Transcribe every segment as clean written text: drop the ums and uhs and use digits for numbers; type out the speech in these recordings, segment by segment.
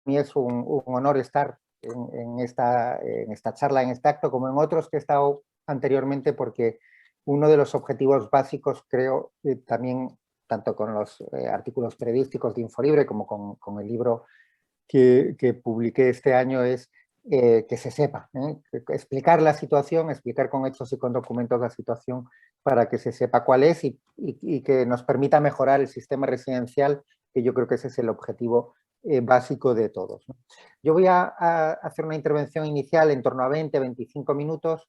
mí es un honor estar en esta charla, en este acto, como en otros que he estado anteriormente, porque uno de los objetivos básicos, creo, también, tanto con los artículos periodísticos de Infolibre como con el libro que publiqué este año, es que se sepa, explicar la situación, explicar con hechos y con documentos la situación para que se sepa cuál es y que nos permita mejorar el sistema residencial, que yo creo que ese es el objetivo básico de todos, ¿no? Yo voy a hacer una intervención inicial en torno a 20-25 minutos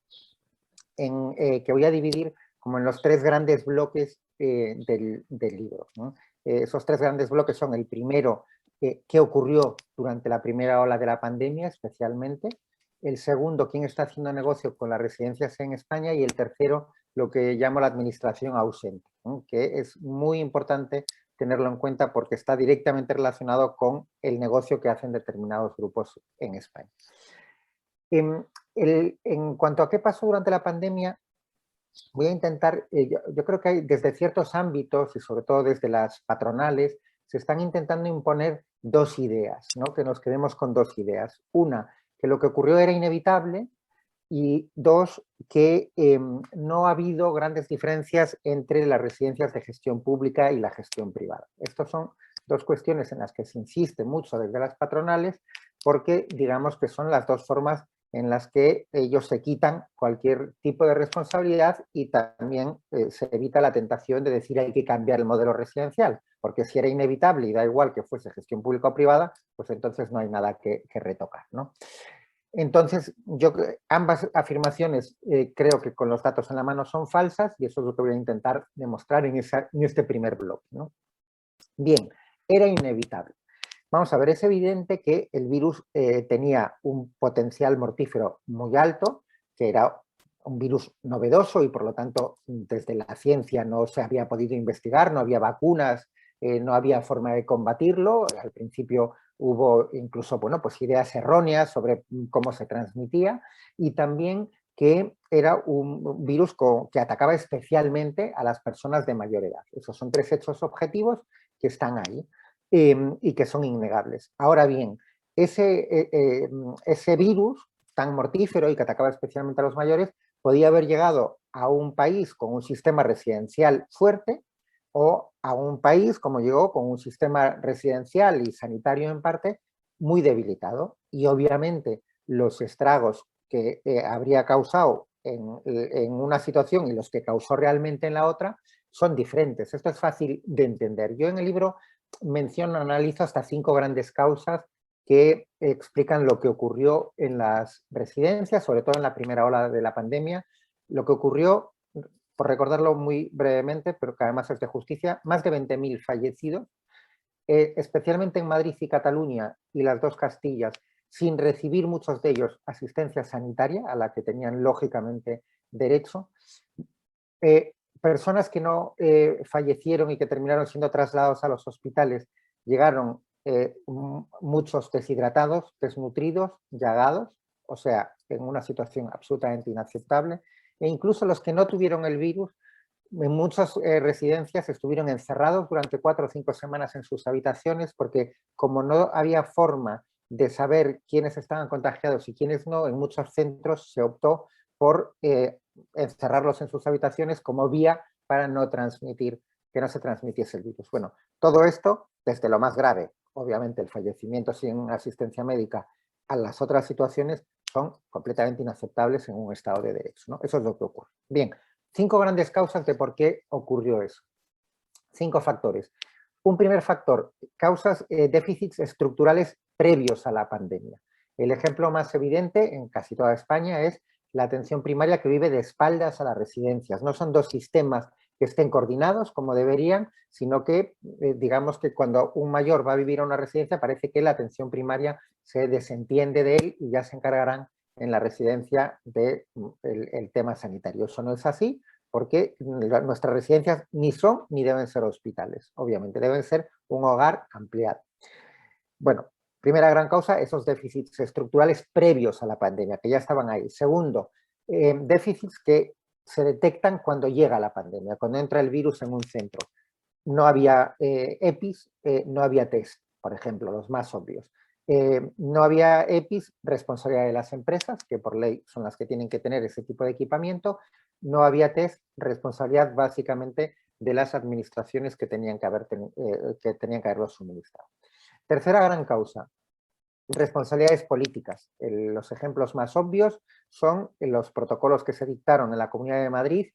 que voy a dividir como en los tres grandes bloques del libro, ¿no? Esos tres grandes bloques son: el primero, qué ocurrió durante la primera ola de la pandemia especialmente; el segundo, quién está haciendo negocio con las residencias en España; y el tercero, lo que llamo la administración ausente, ¿no? Que es muy importante tenerlo en cuenta porque está directamente relacionado con el negocio que hacen determinados grupos en España. En cuanto a qué pasó durante la pandemia, voy a intentar, yo creo que hay desde ciertos ámbitos y sobre todo desde las patronales, se están intentando imponer dos ideas, ¿no? Que nos quedemos con dos ideas. Una, que lo que ocurrió era inevitable, y dos, que no ha habido grandes diferencias entre las residencias de gestión pública y la gestión privada. Estas son dos cuestiones en las que se insiste mucho desde las patronales, porque digamos que son las dos formas en las que ellos se quitan cualquier tipo de responsabilidad, y también se evita la tentación de decir hay que cambiar el modelo residencial, porque si era inevitable y da igual que fuese gestión pública o privada, pues entonces no hay nada que retocar, ¿no? Entonces, ambas afirmaciones creo que con los datos en la mano son falsas, y eso es lo que voy a intentar demostrar en este primer bloque, ¿no? Bien, era inevitable. Vamos a ver, es evidente que el virus tenía un potencial mortífero muy alto, que era un virus novedoso y por lo tanto desde la ciencia no se había podido investigar, no había vacunas, no había forma de combatirlo. Al principio hubo incluso, bueno, pues ideas erróneas sobre cómo se transmitía, y también que era un virus que atacaba especialmente a las personas de mayor edad. Esos son tres hechos objetivos que están ahí y que son innegables. Ahora bien, ese virus tan mortífero y que atacaba especialmente a los mayores podía haber llegado a un país con un sistema residencial fuerte, o a un país como llegó con un sistema residencial y sanitario en parte muy debilitado, y obviamente los estragos que habría causado en una situación y los que causó realmente en la otra son diferentes. Esto es fácil de entender. Yo en el libro analizo hasta 5 grandes causas que explican lo que ocurrió en las residencias, sobre todo en la primera ola de la pandemia. Lo que ocurrió, por recordarlo muy brevemente, pero que además es de justicia: más de 20.000 fallecidos, especialmente en Madrid y Cataluña y las dos Castillas, sin recibir muchos de ellos asistencia sanitaria a la que tenían lógicamente derecho. Personas que no fallecieron y que terminaron siendo trasladados a los hospitales, llegaron muchos deshidratados, desnutridos, llagados, o sea, en una situación absolutamente inaceptable. E incluso los que no tuvieron el virus, en muchas residencias estuvieron encerrados durante 4 o 5 semanas en sus habitaciones, porque como no había forma de saber quiénes estaban contagiados y quiénes no, en muchos centros se optó por encerrarlos en sus habitaciones como vía para no transmitir, que no se transmitiese el virus. Bueno, todo esto, desde lo más grave, obviamente el fallecimiento sin asistencia médica, a las otras situaciones, son completamente inaceptables en un Estado de Derecho, ¿no? Eso es lo que ocurre. Bien, 5 grandes causas de por qué ocurrió eso. 5 factores. Un primer factor: causas, déficits estructurales previos a la pandemia. El ejemplo más evidente en casi toda España es la atención primaria, que vive de espaldas a las residencias. No son dos sistemas que estén coordinados como deberían, sino que digamos que cuando un mayor va a vivir a una residencia, parece que la atención primaria se desentiende de él y ya se encargarán en la residencia del tema sanitario. Eso no es así, porque nuestras residencias ni son ni deben ser hospitales, obviamente, deben ser un hogar ampliado. Bueno, primera gran causa: esos déficits estructurales previos a la pandemia, que ya estaban ahí. Segundo, déficits que se detectan cuando llega la pandemia, cuando entra el virus en un centro. No había EPIs, no había test, por ejemplo, los más obvios. No había EPIs, responsabilidad de las empresas, que por ley son las que tienen que tener ese tipo de equipamiento. No había test, responsabilidad básicamente de las administraciones que tenían que haberlo suministrado. Tercera gran causa, responsabilidades políticas. Los ejemplos más obvios son los protocolos que se dictaron en la Comunidad de Madrid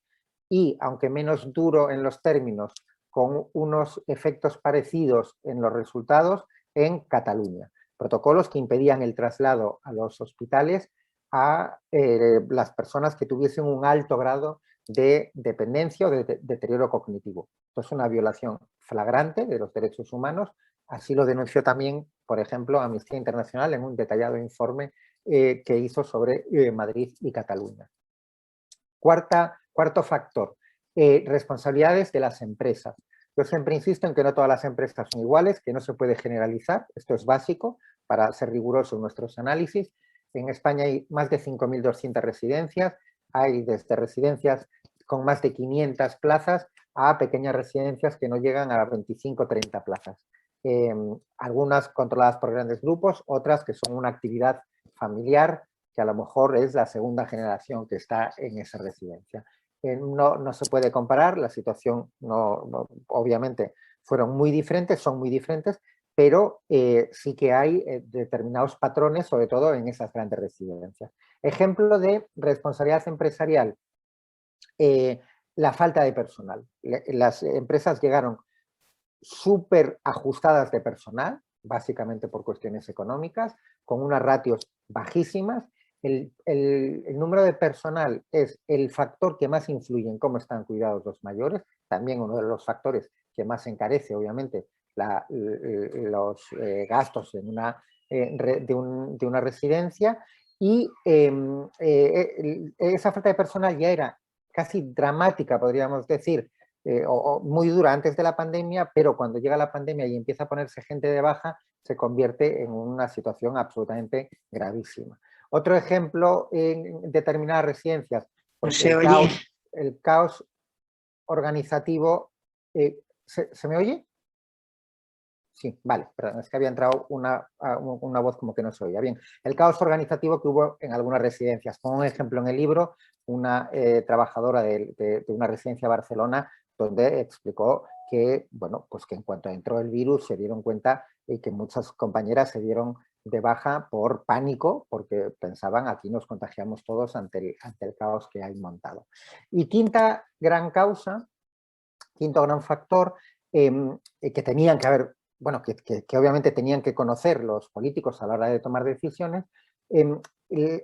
y, aunque menos duro en los términos, con unos efectos parecidos en los resultados en Cataluña. Protocolos que impedían el traslado a los hospitales a las personas que tuviesen un alto grado de dependencia o de deterioro cognitivo. Esto es una violación flagrante de los derechos humanos. Así lo denunció también, por ejemplo, Amnistía Internacional en un detallado informe que hizo sobre Madrid y Cataluña. Cuarto factor, responsabilidades de las empresas. Yo siempre insisto en que no todas las empresas son iguales, que no se puede generalizar, esto es básico para ser riguroso en nuestros análisis. En España hay más de 5.200 residencias, hay desde residencias con más de 500 plazas a pequeñas residencias que no llegan a 25 o 30 plazas. Algunas controladas por grandes grupos, otras que son una actividad familiar, que a lo mejor es la segunda generación que está en esa residencia. No se puede comparar, la situación obviamente fueron muy diferentes, son muy diferentes, pero sí que hay determinados patrones, sobre todo en esas grandes residencias. Ejemplo de responsabilidad empresarial, la falta de personal. Las empresas llegaron súper ajustadas de personal, básicamente por cuestiones económicas, con unas ratios bajísimas. El número de personal es el factor que más influye en cómo están cuidados los mayores, también uno de los factores que más encarece, obviamente, los gastos en de una residencia, y esa falta de personal ya era casi dramática, podríamos decir, o muy dura antes de la pandemia, pero cuando llega la pandemia y empieza a ponerse gente de baja, se convierte en una situación absolutamente gravísima. Otro ejemplo en determinadas residencias, No pues se oye. el caos organizativo. ¿Se me oye? Sí, vale, perdón, es que había entrado una voz como que no se oía. Bien, el caos organizativo que hubo en algunas residencias. Pongo un ejemplo en el libro, una trabajadora de una residencia de Barcelona, donde explicó que, bueno, pues que en cuanto entró el virus se dieron cuenta y que muchas compañeras se dieron de baja por pánico, porque pensaban aquí nos contagiamos todos ante el caos que hay montado. Y quinta gran causa, quinto gran factor, que tenían que haber, bueno, que obviamente tenían que conocer los políticos a la hora de tomar decisiones.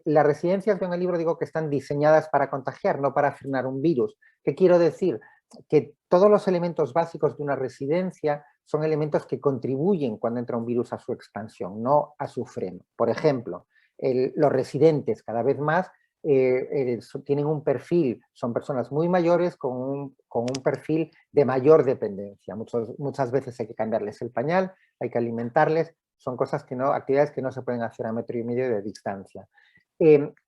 Las residencias, yo en el libro digo que están diseñadas para contagiar, no para frenar un virus. ¿Qué quiero decir? Que todos los elementos básicos de una residencia son elementos que contribuyen cuando entra un virus a su expansión, no a su freno. Por ejemplo, los residentes cada vez más tienen un perfil, son personas muy mayores con un perfil de mayor dependencia. Muchas veces hay que cambiarles el pañal, hay que alimentarles, son cosas que no, actividades que no se pueden hacer a 1,5 metros de distancia.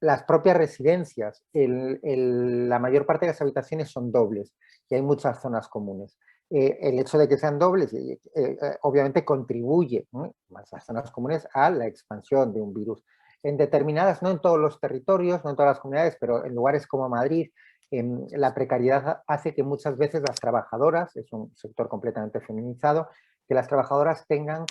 Las propias residencias, la mayor parte de las habitaciones son dobles y hay muchas zonas comunes. El hecho de que sean dobles obviamente contribuye, las zonas comunes, a la expansión de un virus. En determinadas, no en todos los territorios, no en todas las comunidades, pero en lugares como Madrid, la precariedad hace que muchas veces las trabajadoras, es un sector completamente feminizado, que las trabajadoras tengan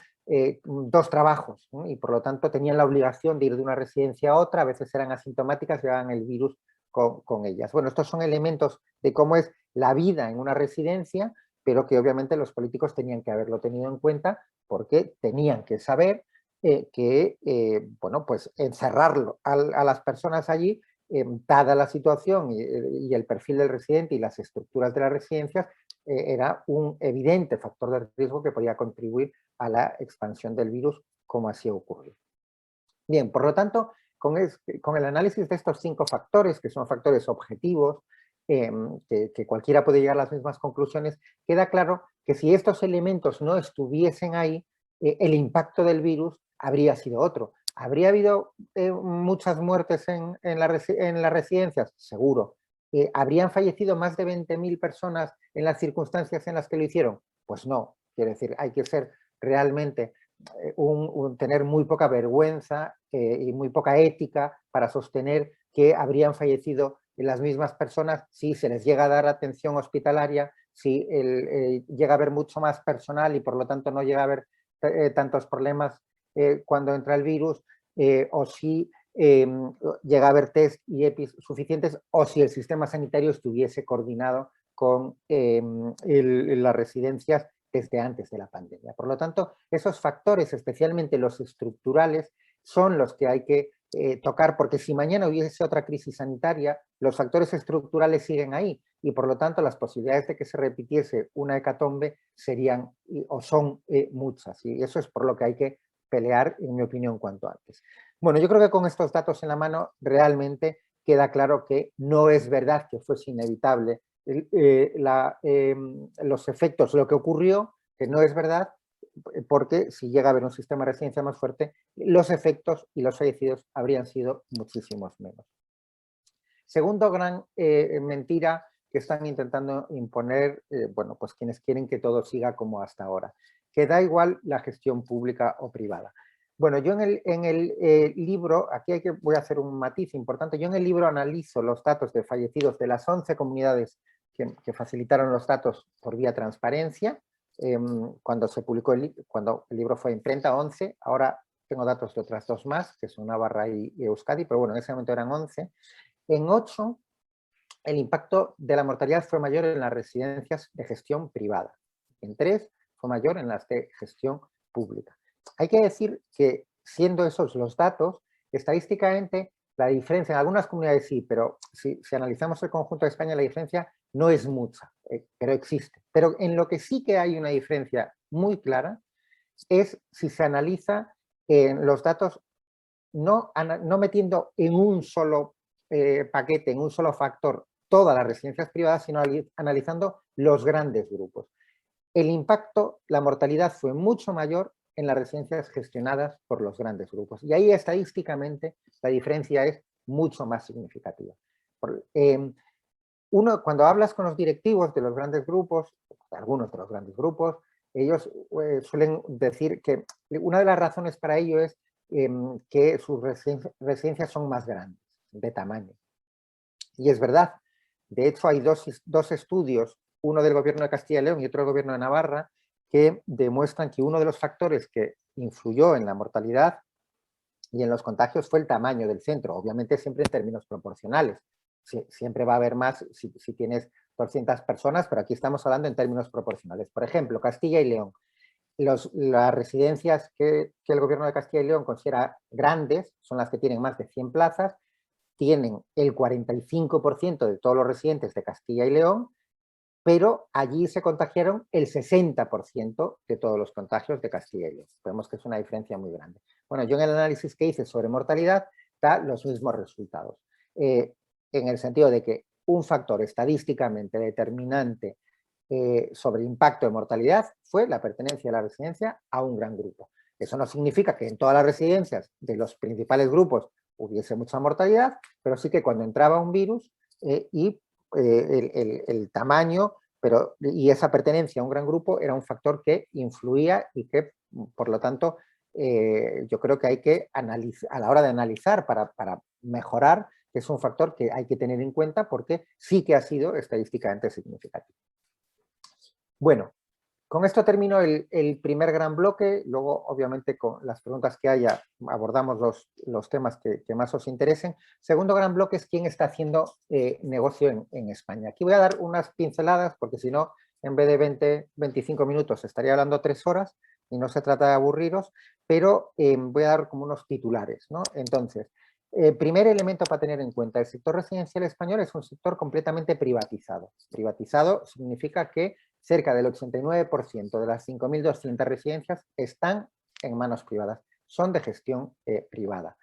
dos trabajos, ¿no? Y por lo tanto tenían la obligación de ir de una residencia a otra, a veces eran asintomáticas y llevaban el virus con ellas. Bueno, estos son elementos de cómo es la vida en una residencia, pero que obviamente los políticos tenían que haberlo tenido en cuenta porque tenían que saber que, bueno, pues encerrarlo a las personas allí, dada la situación y el perfil del residente y las estructuras de las residencias, era un evidente factor de riesgo que podía contribuir a la expansión del virus, como así ocurrió. Bien, por lo tanto, con el análisis de estos 5 factores, que son factores objetivos, que cualquiera puede llegar a las mismas conclusiones, queda claro que si estos elementos no estuviesen ahí, el impacto del virus habría sido otro. ¿Habría habido muchas muertes en las residencias? Seguro. ¿Habrían fallecido más de 20.000 personas en las circunstancias en las que lo hicieron? Pues no. Quiero decir, hay que ser realmente tener muy poca vergüenza y muy poca ética para sostener que habrían fallecido las mismas personas si se les llega a dar atención hospitalaria, si llega a haber mucho más personal y por lo tanto no llega a haber tantos problemas cuando entra el virus, o si llega a haber test y EPIs suficientes, o si el sistema sanitario estuviese coordinado con las residencias desde antes de la pandemia. Por lo tanto, esos factores, especialmente los estructurales, son los que hay que tocar, porque si mañana hubiese otra crisis sanitaria, los factores estructurales siguen ahí y por lo tanto las posibilidades de que se repitiese una hecatombe serían o son muchas, y eso es por lo que hay que pelear, en mi opinión, cuanto antes. Bueno, yo creo que con estos datos en la mano realmente queda claro que no es verdad que fuese inevitable los efectos, lo que ocurrió, que no es verdad, porque si llega a haber un sistema de residencia más fuerte, los efectos y los fallecidos habrían sido muchísimos menos. Segundo gran mentira que están intentando imponer, bueno, pues quienes quieren que todo siga como hasta ahora, que da igual la gestión pública o privada. Bueno, yo en el libro, aquí voy a hacer un matiz importante, yo en el libro analizo los datos de fallecidos de las 11 comunidades que facilitaron los datos por vía transparencia, cuando se publicó cuando el libro fue a imprenta, 11, ahora tengo datos de otras dos más, que son Navarra y Euskadi, pero bueno, en ese momento eran 11. En 8, el impacto de la mortalidad fue mayor en las residencias de gestión privada. En 3, fue mayor en las de gestión pública. Hay que decir que, siendo esos los datos, estadísticamente la diferencia, en algunas comunidades sí, pero si analizamos el conjunto de España, la diferencia no es mucha, pero existe. Pero en lo que sí que hay una diferencia muy clara es si se analiza los datos no metiendo en un solo paquete, en un solo factor, todas las residencias privadas, sino analizando los grandes grupos. El impacto, la mortalidad fue mucho mayor en las residencias gestionadas por los grandes grupos. Y ahí estadísticamente la diferencia es mucho más significativa. Cuando hablas con los directivos de los grandes grupos, algunos de los grandes grupos, ellos suelen decir que una de las razones para ello es que sus residencias son más grandes, de tamaño. Y es verdad. De hecho, hay dos estudios, uno del gobierno de Castilla y León y otro del gobierno de Navarra, que demuestran que uno de los factores que influyó en la mortalidad y en los contagios fue el tamaño del centro, obviamente siempre en términos proporcionales. Siempre va a haber más si tienes 200 personas, pero aquí estamos hablando en términos proporcionales. Por ejemplo, Castilla y León. Las residencias que el gobierno de Castilla y León considera grandes son las que tienen más de 100 plazas, tienen el 45% de todos los residentes de Castilla y León, pero allí se contagiaron el 60% de todos los contagios de Castilla y León. Vemos que es una diferencia muy grande. Bueno, yo en el análisis que hice sobre mortalidad da los mismos resultados, en el sentido de que un factor estadísticamente determinante sobre el impacto de mortalidad fue la pertenencia de la residencia a un gran grupo. Eso no significa que en todas las residencias de los principales grupos hubiese mucha mortalidad, pero sí que cuando entraba un virus y el tamaño y esa pertenencia a un gran grupo era un factor que influía y que, por lo tanto, yo creo que hay que analizar, a la hora de analizar para mejorar, que es un factor que hay que tener en cuenta porque sí que ha sido estadísticamente significativo. Bueno, con esto termino el primer gran bloque, luego obviamente con las preguntas que haya abordamos los temas que más os interesen. Segundo gran bloque es quién está haciendo negocio en España. Aquí voy a dar unas pinceladas porque si no, en vez de 20-25 minutos estaría hablando 3 horas y no se trata de aburriros, pero voy a dar como unos titulares, ¿no? Entonces, primer elemento para tener en cuenta, el sector residencial español es un sector completamente privatizado. Privatizado significa que cerca del 89% de las 5.200 residencias están en manos privadas, son de gestión privada.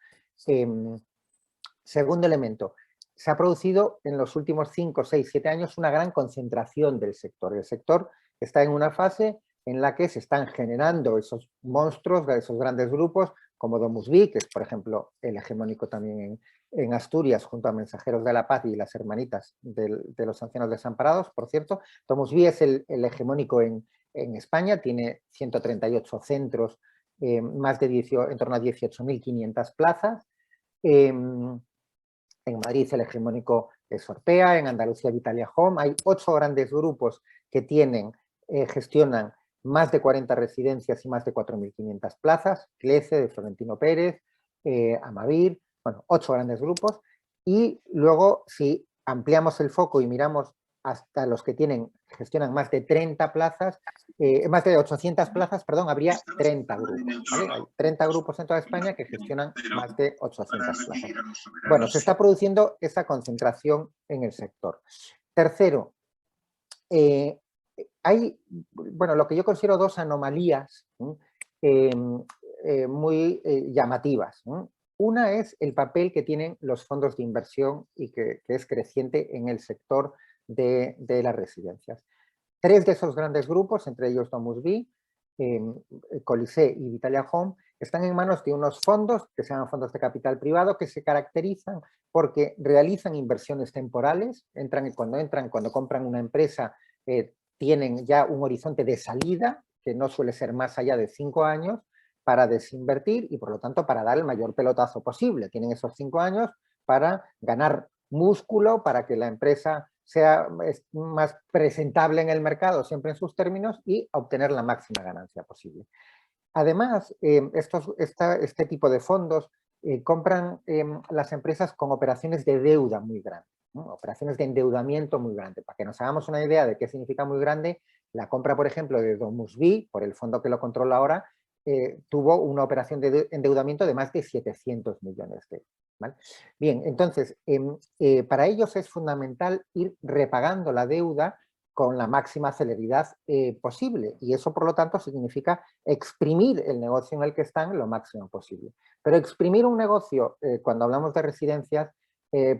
Segundo elemento, se ha producido en los últimos 5, 6, 7 años una gran concentración del sector. El sector está en una fase en la que se están generando esos monstruos, esos grandes grupos, como DomusVi, que es, por ejemplo, el hegemónico también en Asturias, junto a Mensajeros de la Paz y las Hermanitas de los Ancianos Desamparados, por cierto. DomusVi es el hegemónico en España, tiene 138 centros en torno a 18.500 plazas. En Madrid el hegemónico es Orpea, en Andalucía Vitalia Home. Hay 8 grandes grupos que gestionan más de 40 residencias y más de 4.500 plazas. Clece, de Florentino Pérez, Amavir, bueno, 8 grandes grupos. Y luego, si ampliamos el foco y miramos hasta los que gestionan más de 30 plazas, más de 800 plazas, perdón, habría 30 grupos, ¿vale? Hay 30 grupos en toda España que gestionan más de 800 plazas. Bueno, se está produciendo esa concentración en el sector. Tercero, hay, bueno, lo que yo considero 2 anomalías muy llamativas. Una es el papel que tienen los fondos de inversión y que es creciente en el sector de las residencias. 3 de esos grandes grupos, entre ellos DomusVi, Colisée y Vitalia Home, están en manos de unos fondos que se llaman fondos de capital privado, que se caracterizan porque realizan inversiones temporales. Cuando compran una empresa, tienen ya un horizonte de salida, que no suele ser más allá de 5 años, para desinvertir y, por lo tanto, para dar el mayor pelotazo posible. Tienen esos 5 años para ganar músculo, para que la empresa sea más presentable en el mercado, siempre en sus términos, y obtener la máxima ganancia posible. Además, este tipo de fondos compran las empresas con operaciones de deuda muy grandes, ¿no? Operaciones de endeudamiento muy grandes. Para que nos hagamos una idea de qué significa muy grande, la compra, por ejemplo, de DomusVi, por el fondo que lo controla ahora, tuvo una operación de endeudamiento de más de 700 millones de euros. ¿Vale? Bien, entonces, para ellos es fundamental ir repagando la deuda con la máxima celeridad posible, y eso, por lo tanto, significa exprimir el negocio en el que están lo máximo posible. Pero exprimir un negocio, cuando hablamos de residencias,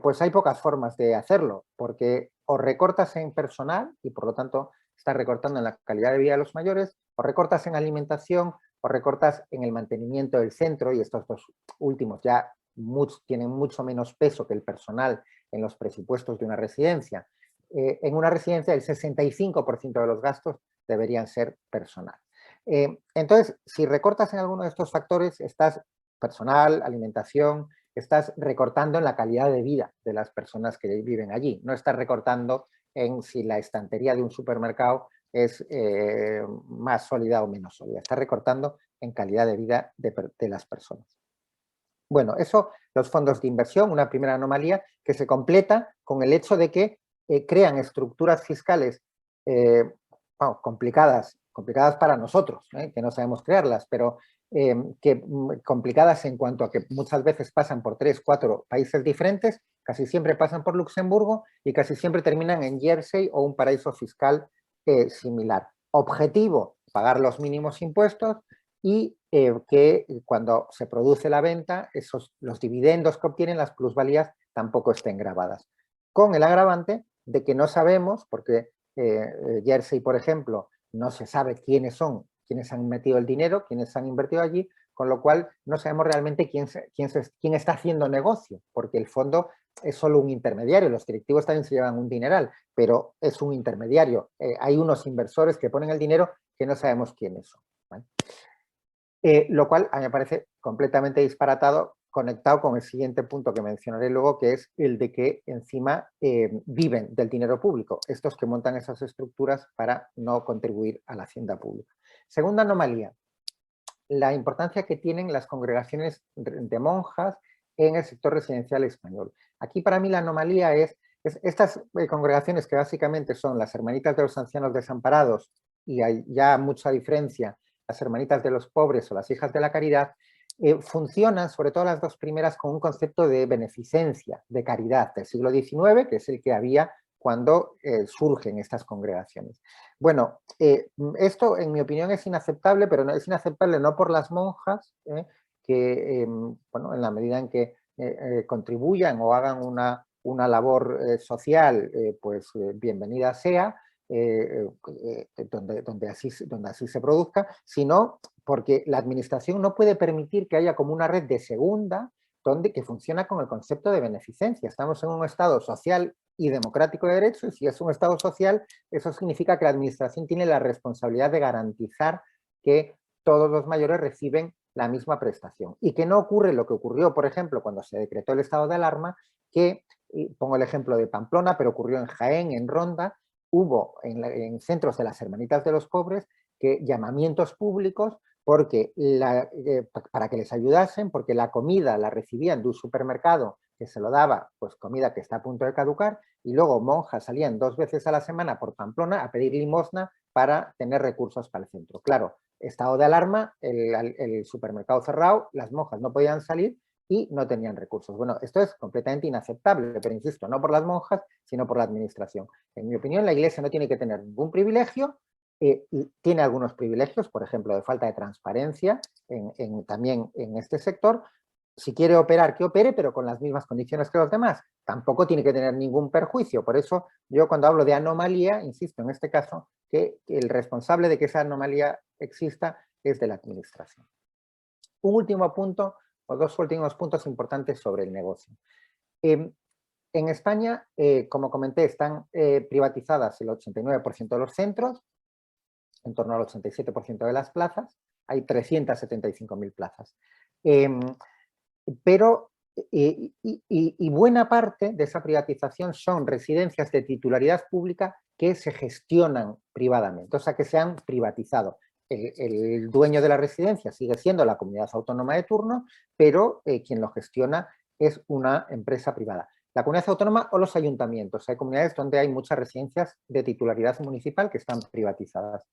pues hay pocas formas de hacerlo, porque o recortas en personal y, por lo tanto, estás recortando en la calidad de vida de los mayores, o recortas en alimentación, o recortas en el mantenimiento del centro, y estos 2 últimos ya tienen mucho menos peso que el personal en los presupuestos de una residencia. En una residencia el 65% de los gastos deberían ser personal. Entonces, si recortas en alguno de estos factores, estás personal, alimentación, estás recortando en la calidad de vida de las personas que viven allí. No estás recortando en si la estantería de un supermercado es más sólida o menos sólida. Estás recortando en calidad de vida de las personas. Bueno, eso, los fondos de inversión, una primera anomalía que se completa con el hecho de que crean estructuras fiscales complicadas para nosotros, que no sabemos crearlas, pero complicadas en cuanto a que muchas veces pasan por 3, 4 países diferentes, casi siempre pasan por Luxemburgo y casi siempre terminan en Jersey o un paraíso fiscal similar. Objetivo, pagar los mínimos impuestos y que cuando se produce la venta, los dividendos que obtienen, las plusvalías, tampoco estén grabadas. Con el agravante de que no sabemos, porque Jersey, por ejemplo, no se sabe quiénes son, quiénes han metido el dinero, quiénes han invertido allí, con lo cual no sabemos realmente quién está haciendo negocio, porque el fondo es solo un intermediario. Los directivos también se llevan un dineral, pero es un intermediario. Hay unos inversores que ponen el dinero que no sabemos quiénes son, ¿vale? Lo cual a mí me parece completamente disparatado, conectado con el siguiente punto que mencionaré luego, que es el de que encima viven del dinero público, estos que montan esas estructuras para no contribuir a la hacienda pública. Segunda anomalía, la importancia que tienen las congregaciones de monjas en el sector residencial español. Aquí para mí la anomalía es estas congregaciones, que básicamente son las Hermanitas de los Ancianos Desamparados, y hay ya mucha diferencia, las Hermanitas de los Pobres o las Hijas de la Caridad, funcionan, sobre todo las 2 primeras, con un concepto de beneficencia, de caridad del siglo XIX, que es el que había cuando surgen estas congregaciones. Bueno, esto en mi opinión es inaceptable, pero no es inaceptable no por las monjas, que bueno, en la medida en que contribuyan o hagan una labor social, pues bienvenida sea, donde así se produzca, sino porque la administración no puede permitir que haya como una red de segunda que funciona con el concepto de beneficencia. Estamos en un Estado social y democrático de derecho, y si es un Estado social, eso significa que la administración tiene la responsabilidad de garantizar que todos los mayores reciben la misma prestación. Y que no ocurre lo que ocurrió, por ejemplo, cuando se decretó el estado de alarma, que, pongo el ejemplo de Pamplona, pero ocurrió en Jaén, en Ronda, hubo en centros de las Hermanitas de los Pobres que llamamientos públicos porque para que les ayudasen, porque la comida la recibían de un supermercado que se lo daba, pues comida que está a punto de caducar, y luego monjas salían 2 veces a la semana por Pamplona a pedir limosna para tener recursos para el centro. Claro, estado de alarma, el supermercado cerrado, las monjas no podían salir y no tenían recursos. Bueno, esto es completamente inaceptable, pero insisto, no por las monjas, sino por la administración. En mi opinión, la Iglesia no tiene que tener ningún privilegio, tiene algunos privilegios, por ejemplo, de falta de transparencia también en este sector. Si quiere operar, que opere, pero con las mismas condiciones que los demás. Tampoco tiene que tener ningún perjuicio. Por eso yo cuando hablo de anomalía, insisto en este caso, que el responsable de que esa anomalía exista es de la administración. Un último punto, o 2 últimos puntos importantes sobre el negocio. En España, como comenté, están privatizadas el 89% de los centros, en torno al 87% de las plazas, hay 375.000 plazas. Pero buena parte de esa privatización son residencias de titularidad pública que se gestionan privadamente, o sea, que se han privatizado. El dueño de la residencia sigue siendo la comunidad autónoma de turno, pero quien lo gestiona es una empresa privada. La comunidad autónoma o los ayuntamientos. Hay comunidades donde hay muchas residencias de titularidad municipal que están privatizadas.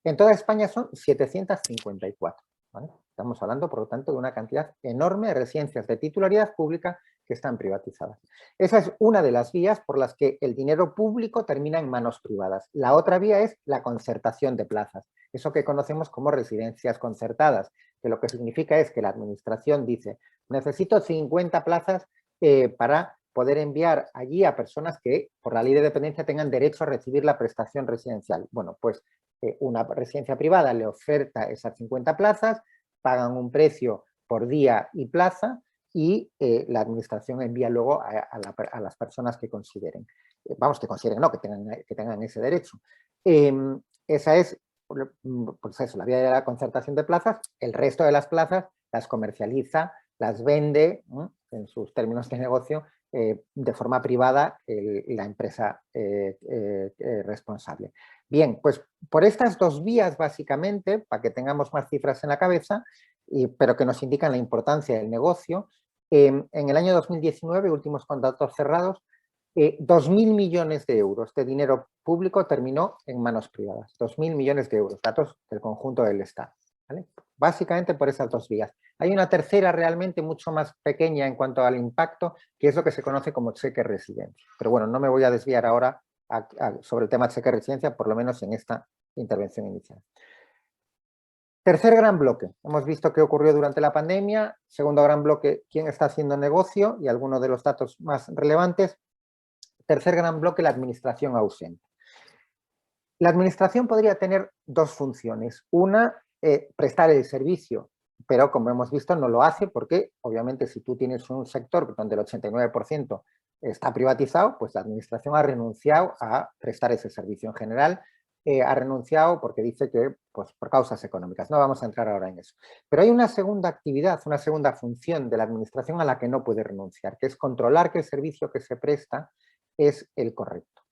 En toda España son 754. ¿Vale? Estamos hablando, por lo tanto, de una cantidad enorme de residencias de titularidad pública que están privatizadas. Esa es una de las vías por las que el dinero público termina en manos privadas. La otra vía es la concertación de plazas, eso que conocemos como residencias concertadas, que lo que significa es que la administración dice, necesito 50 plazas para poder enviar allí a personas que, por la ley de dependencia, tengan derecho a recibir la prestación residencial. Bueno, pues una residencia privada le oferta esas 50 plazas, pagan un precio por día y plaza y la administración envía luego a las personas que consideren. Que consideren, no, que tengan ese derecho. Esa es, pues eso, la vía de la concertación de plazas. El resto de las plazas las comercializa, las vende en sus términos de negocio de forma privada la empresa responsable. Bien, pues por estas 2 vías básicamente, para que tengamos más cifras en la cabeza, pero que nos indican la importancia del negocio, en el año 2019, últimos con datos cerrados, 2.000 millones de euros de dinero público terminó en manos privadas. 2.000 millones de euros, datos del conjunto del Estado. ¿Vale? Básicamente por esas 2 vías. Hay una tercera realmente mucho más pequeña en cuanto al impacto, que es lo que se conoce como cheque residencia. Pero bueno, no me voy a desviar ahora sobre el tema cheque residencia, por lo menos en esta intervención inicial. Tercer gran bloque. Hemos visto qué ocurrió durante la pandemia. Segundo gran bloque, quién está haciendo negocio y algunos de los datos más relevantes. Tercer gran bloque, la administración ausente. La administración podría tener 2 funciones. Una, prestar el servicio, pero como hemos visto no lo hace porque obviamente si tú tienes un sector donde el 89% está privatizado, pues la administración ha renunciado a prestar ese servicio en general, ha renunciado porque dice que pues, por causas económicas. No vamos a entrar ahora en eso. Pero hay una segunda actividad, una segunda función de la administración a la que no puede renunciar, que es controlar que el servicio que se presta es el correcto.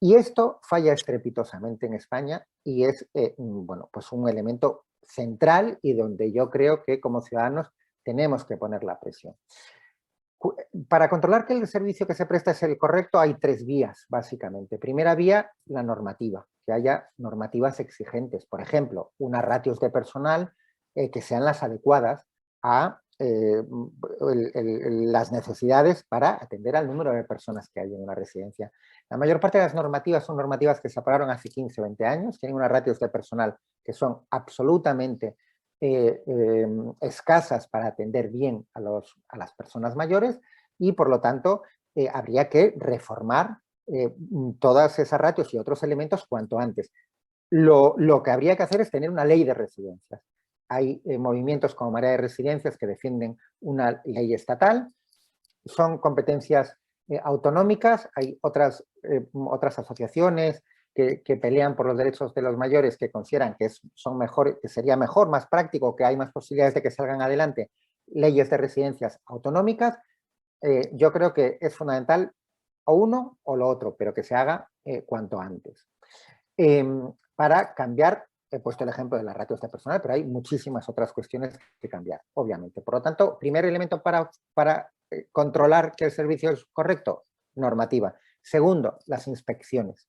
Y esto falla estrepitosamente en España y es bueno, pues un elemento central y donde yo creo que como ciudadanos tenemos que poner la presión. Para controlar que el servicio que se presta es el correcto hay 3 vías, básicamente. Primera vía, la normativa, que haya normativas exigentes. Por ejemplo, unas ratios de personal que sean las adecuadas a las necesidades para atender al número de personas que hay en una residencia. La mayor parte de las normativas son normativas que se aprobaron hace 15 o 20 años, tienen unas ratios de personal que son absolutamente escasas para atender bien a las personas mayores y por lo tanto habría que reformar todas esas ratios y otros elementos cuanto antes. Lo que habría que hacer es tener una ley de residencias. Hay movimientos como Marea de Residencias que defienden una ley estatal, son competencias autonómicas, hay otras asociaciones que pelean por los derechos de los mayores, que consideran que son mejor, que sería mejor, más práctico, que hay más posibilidades de que salgan adelante leyes de residencias autonómicas, yo creo que es fundamental o uno o lo otro, pero que se haga cuanto antes. Para cambiar, he puesto el ejemplo de las ratios de personal, pero hay muchísimas otras cuestiones que cambiar, obviamente. Por lo tanto, primer elemento para controlar que el servicio es correcto, normativa. Segundo, las inspecciones.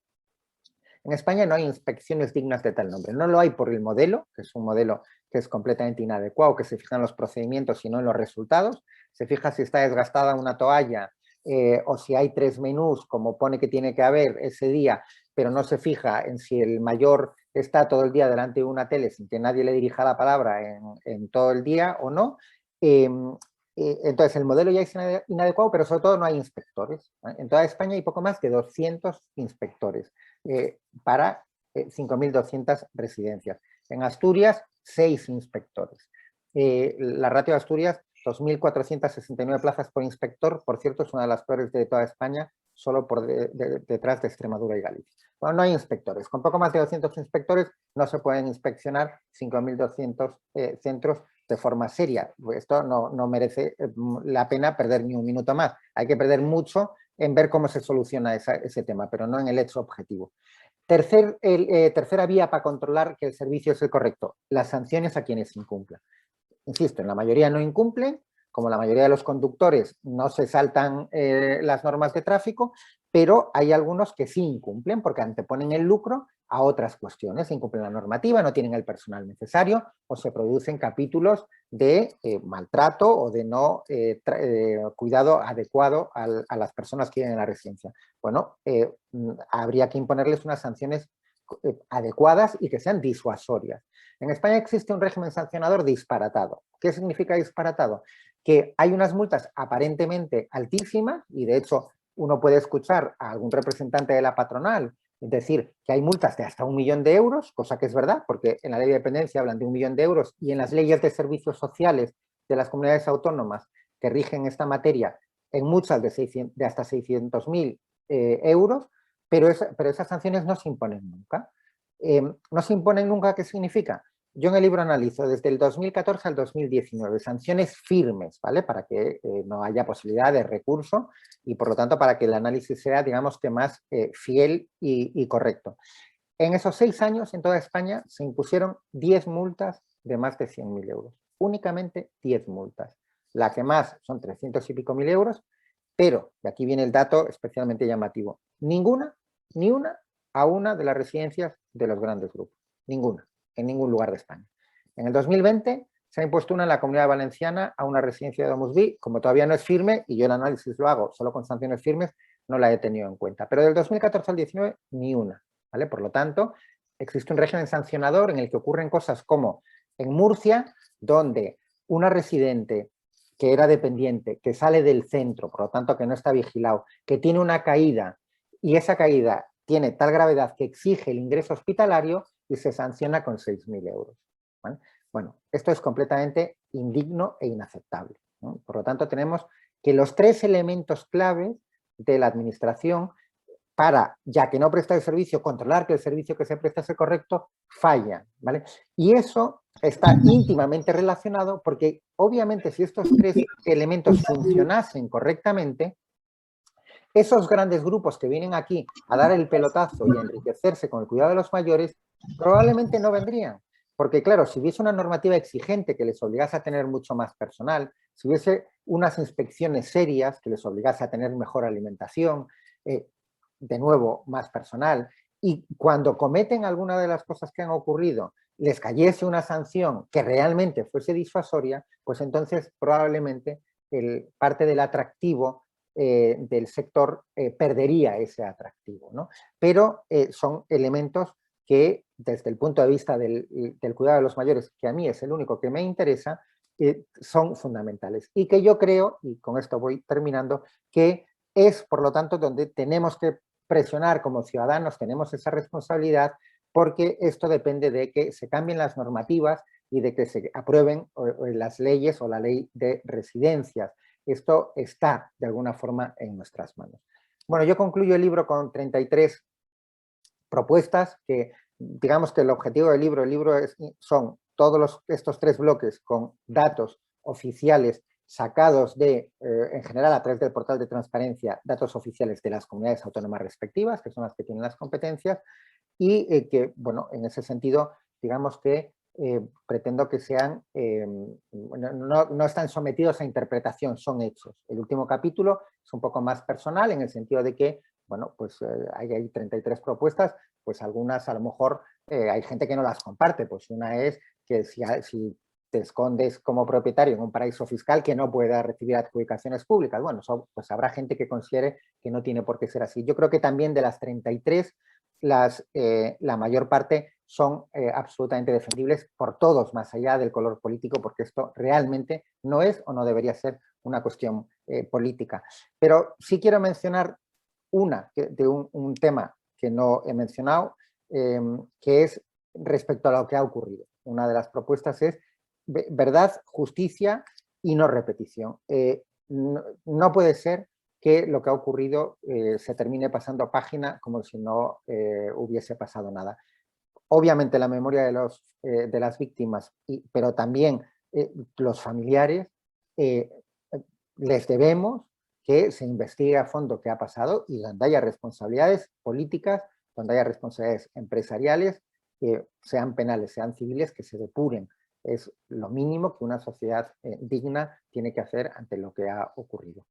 En España no hay inspecciones dignas de tal nombre. No lo hay por el modelo, que es un modelo que es completamente inadecuado, que se fija en los procedimientos y no en los resultados. Se fija si está desgastada una toalla o si hay 3 menús, como pone que tiene que haber ese día, pero no se fija en si el mayor está todo el día delante de una tele sin que nadie le dirija la palabra en todo el día o no. Entonces, el modelo ya es inadecuado, pero sobre todo no hay inspectores. En toda España hay poco más de 200 inspectores para 5.200 residencias. En Asturias, 6 inspectores. La ratio de Asturias, 2.469 plazas por inspector, por cierto, es una de las peores de toda España, solo por detrás de Extremadura y Galicia. Bueno, no hay inspectores. Con poco más de 200 inspectores no se pueden inspeccionar 5.200 centros de forma seria. Esto no merece la pena perder ni un minuto más. Hay que perder mucho en ver cómo se soluciona ese tema, pero no en el hecho objetivo. Tercera vía para controlar que el servicio es el correcto, las sanciones a quienes incumplan. Insisto, en la mayoría no incumplen, como la mayoría de los conductores no se saltan las normas de tráfico, pero hay algunos que sí incumplen porque anteponen el lucro a otras cuestiones, incumplen la normativa, no tienen el personal necesario o se producen capítulos de maltrato o de no cuidado adecuado a las personas que viven en la residencia. Bueno, habría que imponerles unas sanciones adecuadas y que sean disuasorias. En España existe un régimen sancionador disparatado. ¿Qué significa disparatado? Que hay unas multas aparentemente altísimas y de hecho uno puede escuchar a algún representante de la patronal decir que hay multas de hasta 1 millón de euros, cosa que es verdad, porque en la ley de dependencia hablan de 1 millón de euros y en las leyes de servicios sociales de las comunidades autónomas que rigen esta materia, en muchas de hasta 600.000 euros, pero esas sanciones no se imponen nunca. No se imponen nunca, ¿qué significa? Yo en el libro analizo desde el 2014 al 2019 sanciones firmes, ¿vale? Para que no haya posibilidad de recurso y por lo tanto para que el análisis sea, digamos que más fiel y correcto. En esos 6 años en toda España se impusieron 10 multas de más de 100.000 euros. Únicamente 10 multas. La que más son 300 y pico mil euros, pero, y aquí viene el dato especialmente llamativo, ni una a una de las residencias de los grandes grupos. Ninguna, en ningún lugar de España. En el 2020 se ha impuesto una en la Comunidad Valenciana a una residencia de Domus Vi, como todavía no es firme, y yo el análisis lo hago solo con sanciones firmes, no la he tenido en cuenta. Pero del 2014 al 2019, ni una. ¿Vale? Por lo tanto, existe un régimen sancionador en el que ocurren cosas como en Murcia, donde una residente que era dependiente, que sale del centro, por lo tanto que no está vigilado, que tiene una caída y esa caída tiene tal gravedad que exige el ingreso hospitalario y se sanciona con 6.000 euros. ¿Vale? Bueno, esto es completamente indigno e inaceptable, ¿no? Por lo tanto, tenemos que los 3 elementos claves de la administración para, ya que no presta el servicio, controlar que el servicio que se presta es el correcto, fallan, ¿vale? Y eso está íntimamente relacionado porque, obviamente, si estos 3 elementos funcionasen correctamente, esos grandes grupos que vienen aquí a dar el pelotazo y a enriquecerse con el cuidado de los mayores, probablemente no vendrían. Porque, claro, si hubiese una normativa exigente que les obligase a tener mucho más personal, si hubiese unas inspecciones serias que les obligase a tener mejor alimentación, de nuevo, más personal, y cuando cometen alguna de las cosas que han ocurrido, les cayese una sanción que realmente fuese disuasoria, pues entonces probablemente parte del atractivo del sector perdería ese atractivo, ¿no? Pero son elementos que desde el punto de vista del cuidado de los mayores, que a mí es el único que me interesa, son fundamentales. Y que yo creo, y con esto voy terminando, que es por lo tanto donde tenemos que presionar como ciudadanos, tenemos esa responsabilidad, porque esto depende de que se cambien las normativas y de que se aprueben las leyes o la ley de residencias. Esto está de alguna forma en nuestras manos. Bueno, yo concluyo el libro con 33 propuestas que, digamos que el objetivo del libro, son todos estos 3 bloques con datos oficiales sacados en general a través del portal de transparencia, datos oficiales de las comunidades autónomas respectivas, que son las que tienen las competencias, y que, bueno, en ese sentido, digamos que pretendo que sean, no están sometidos a interpretación, son hechos. El último capítulo es un poco más personal en el sentido de que, bueno, pues hay 33 propuestas, pues algunas a lo mejor hay gente que no las comparte, pues una es que si te escondes como propietario en un paraíso fiscal que no pueda recibir adjudicaciones públicas. Bueno, pues habrá gente que considere que no tiene por qué ser así. Yo creo que también de las 33, la mayor parte son absolutamente defendibles por todos, más allá del color político, porque esto realmente no es o no debería ser una cuestión política. Pero sí quiero mencionar de un tema que no he mencionado, que es respecto a lo que ha ocurrido. Una de las propuestas es verdad, justicia y no repetición. No puede ser que lo que ha ocurrido se termine pasando página como si no hubiese pasado nada. Obviamente la memoria de las víctimas, pero también los familiares, les debemos que se investigue a fondo qué ha pasado y donde haya responsabilidades políticas, donde haya responsabilidades empresariales, sean penales, sean civiles, que se depuren. Es lo mínimo que una sociedad digna tiene que hacer ante lo que ha ocurrido.